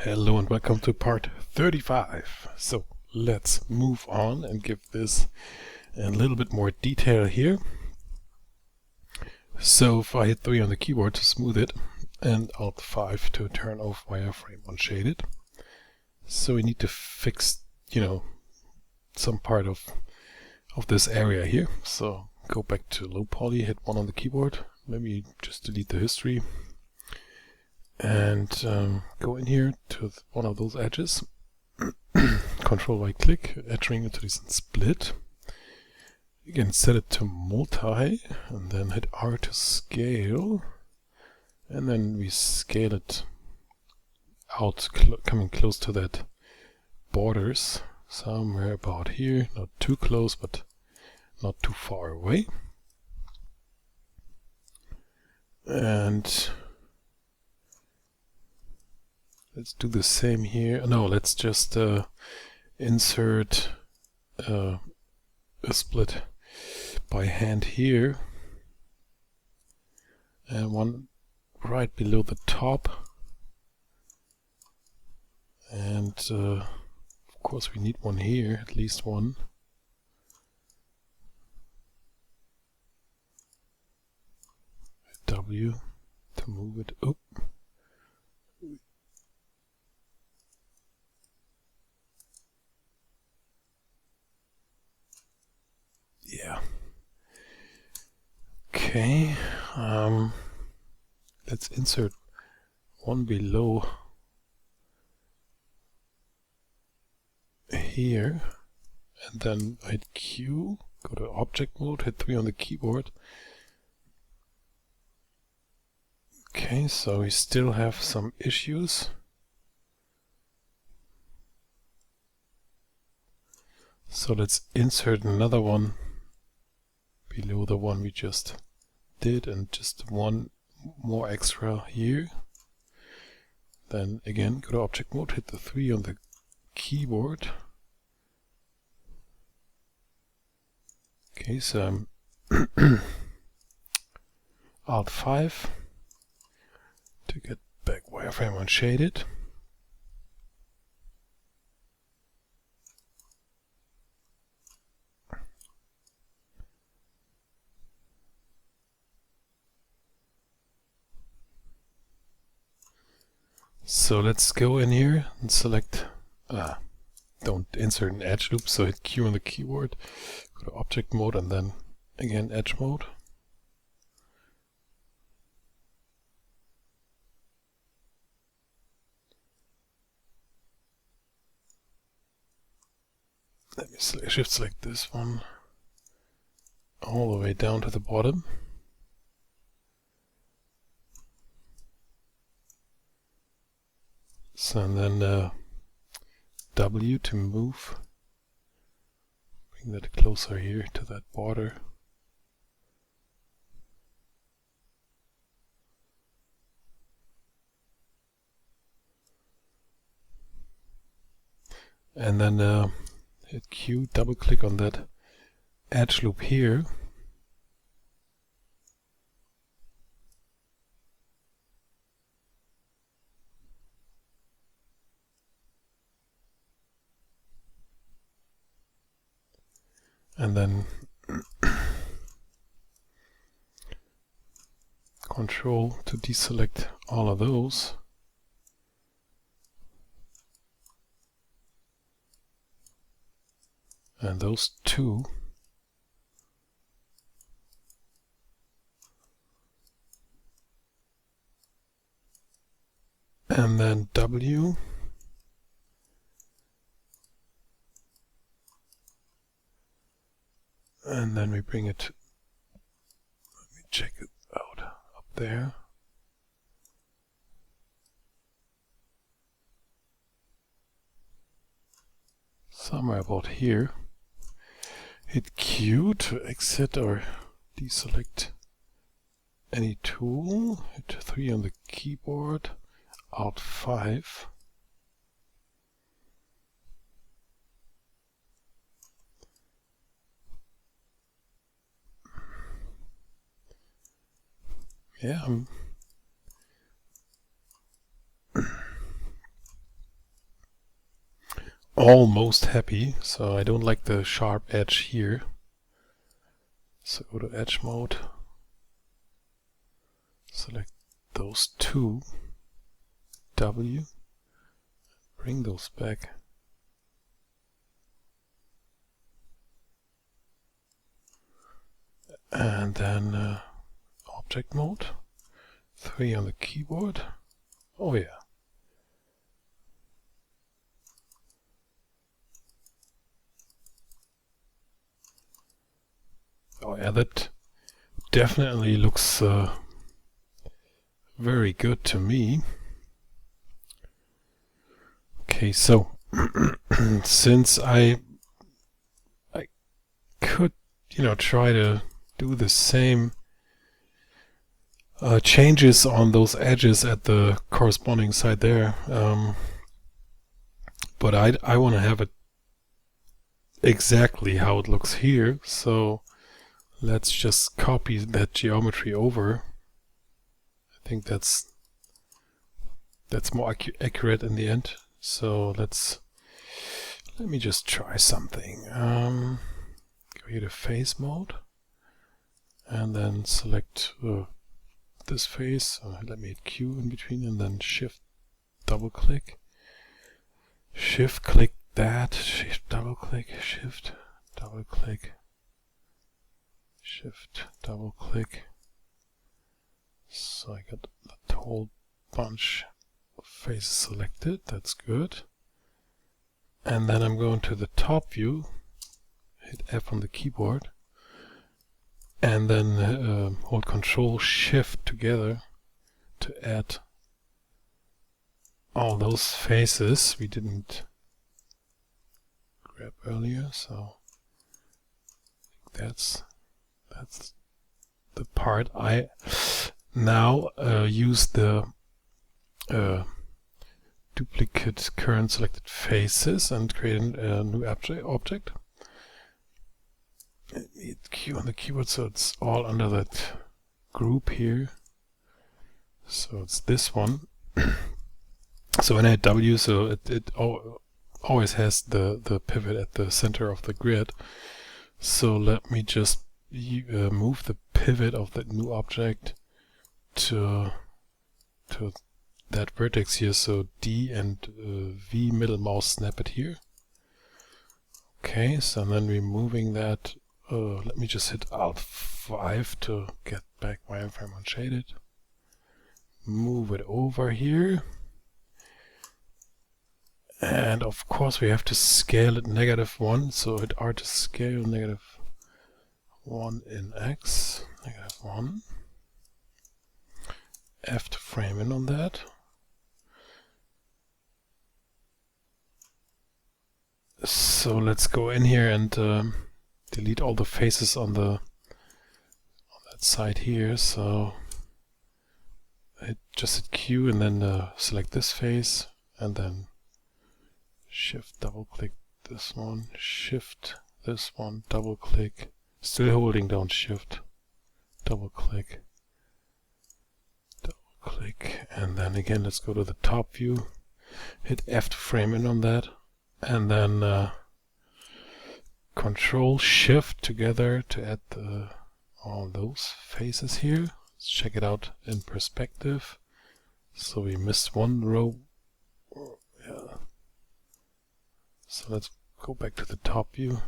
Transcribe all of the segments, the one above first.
Hello and welcome to part 35. So let's move on and give this a little bit more detail here. So if I hit 3 on the keyboard to smooth it and Alt 5 to turn off wireframe unshaded. So we need to fix, some part of this area here. So go back to low poly, hit 1 on the keyboard, maybe just delete the history. And go in here to one of those edges, Control right click, edge ring into this and split. Again, set it to multi, and then hit R to scale, and then we scale it out, coming close to that borders, somewhere about here, not too close, but not too far away. And let's do the same here. No, let's just insert a split by hand here, and one right below the top. And of course we need one here, at least one. W to move it up. Yeah. Okay. Let's insert one below here, and then hit Q, go to object mode, hit 3 on the keyboard. Okay, so we still have some issues. So let's insert another one below the one we just did, and just one more extra here. Then again, go to object mode, hit the 3 on the keyboard. Okay, so Alt 5 to get back wireframe unshaded. So let's go in here and select, don't insert an edge loop, so hit Q on the keyboard, go to object mode, and then again edge mode. Let me shift select this one all the way down to the bottom. So and then W to move, bring that closer here to that border. And then hit Q, double click on that edge loop here. And then Control to deselect all of those. And those two. And then W. And then we bring it, let me check it out, up there. Somewhere about here. Hit Q to exit or deselect any tool. Hit 3 on the keyboard, Alt 5. Yeah, almost happy. So I don't like the sharp edge here. So go to edge mode. Select those two. W. Bring those back. And then object mode. 3 on the keyboard. Oh yeah. Oh yeah, that definitely looks very good to me. Okay, so since I could, try to do the same changes on those edges at the corresponding side there, but I want to have it exactly how it looks here, so let's just copy that geometry over. I think that's more accurate in the end. So let me just try something. Go here to face mode, and then select this face. Let me hit Q in between, and then Shift double click. Shift click that. Shift double click. Shift double click. Shift double click. So I got the whole bunch of faces selected. That's good. And then I'm going to the top view. Hit F on the keyboard. And then hold Control Shift together to add all those faces we didn't grab earlier. So that's the part. I now use the duplicate current selected faces and create a new object. Hit Q on the keyboard, so it's all under that group here. So it's this one. So when I hit W, so it always has the pivot at the center of the grid. So let me just move the pivot of that new object to that vertex here. So D and V middle mouse snap it here. Okay, so then removing that. Let me just hit Alt 5 to get back wireframe unshaded. Move it over here. And of course we have to scale it -1, so hit R to scale -1 in X, -1. F to frame in on that. So let's go in here and delete all the faces on that side here. So I just hit Q and then select this face, and then Shift double click this one, Shift this one, double click, still holding down Shift, double click, and then again let's go to the top view, hit F to frame in on that, and then Control Shift together to add all those faces here. Let's check it out in perspective. So we missed one row. Yeah. So let's go back to the top view.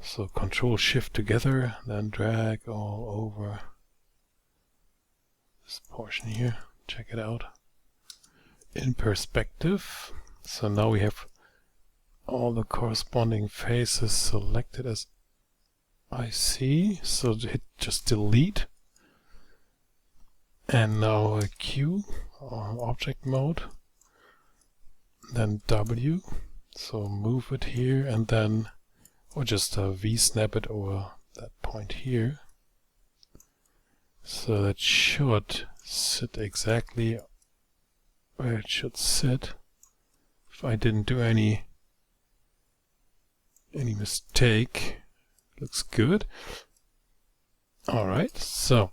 So Control Shift together, then drag all over this portion here. Check it out in perspective. So now we have all the corresponding faces selected as I see. So hit just delete, and now a Q on object mode, then W. So move it here, and then or just V snap it over that point here. So that should sit exactly where it should sit. If I didn't do any mistake, looks good. Alright, so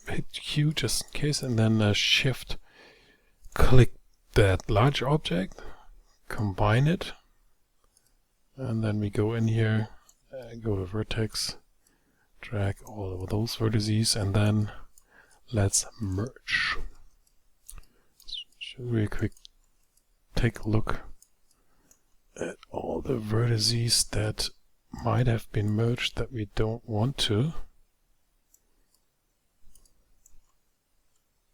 hit Q just in case, and then Shift click that large object, combine it, and then we go in here, go to vertex, drag all of those vertices, and then let's merge. Should we quick take a look at all the vertices that might have been merged that we don't want to.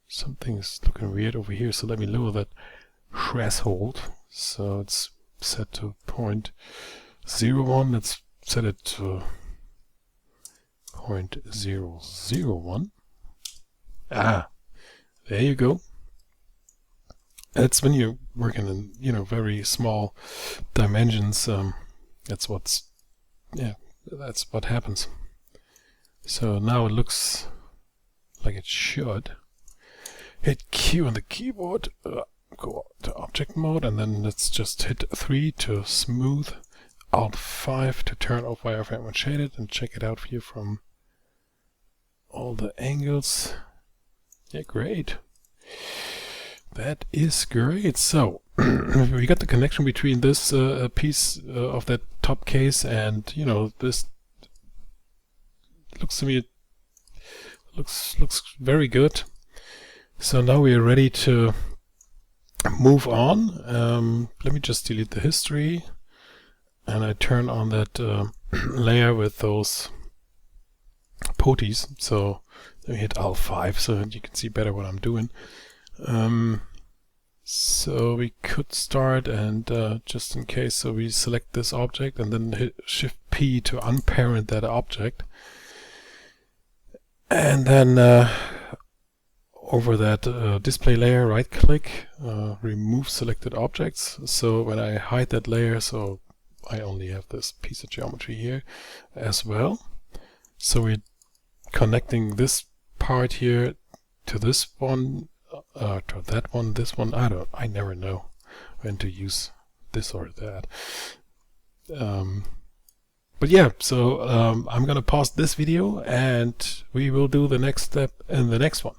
Something's looking weird over here, so let me lower that threshold. So it's set to 0.01. Let's set it to 0.001. Ah, there you go. That's when you're working in, you know, very small dimensions. That's what happens. So now it looks like it should. Hit Q on the keyboard, go to object mode, and then let's just hit 3 to smooth, Alt 5 to turn off wireframe when shaded, and check it out here from all the angles. Yeah, great. That is great. So we got the connection between this piece of that top case and, you know, this. Looks to me, it looks very good. So now we are ready to move on. Let me just delete the history, and I turn on that layer with those poties. So let me hit Alt 5 so you can see better what I'm doing. So we could start, and just in case, so we select this object and then hit Shift P to unparent that object, and then over that display layer, right click, remove selected objects. So when I hide that layer, so I only have this piece of geometry here as well. So we're connecting this part here to this one, to that one, this one. I never know when to use this or that. But yeah, so I'm gonna pause this video and we will do the next step in the next one.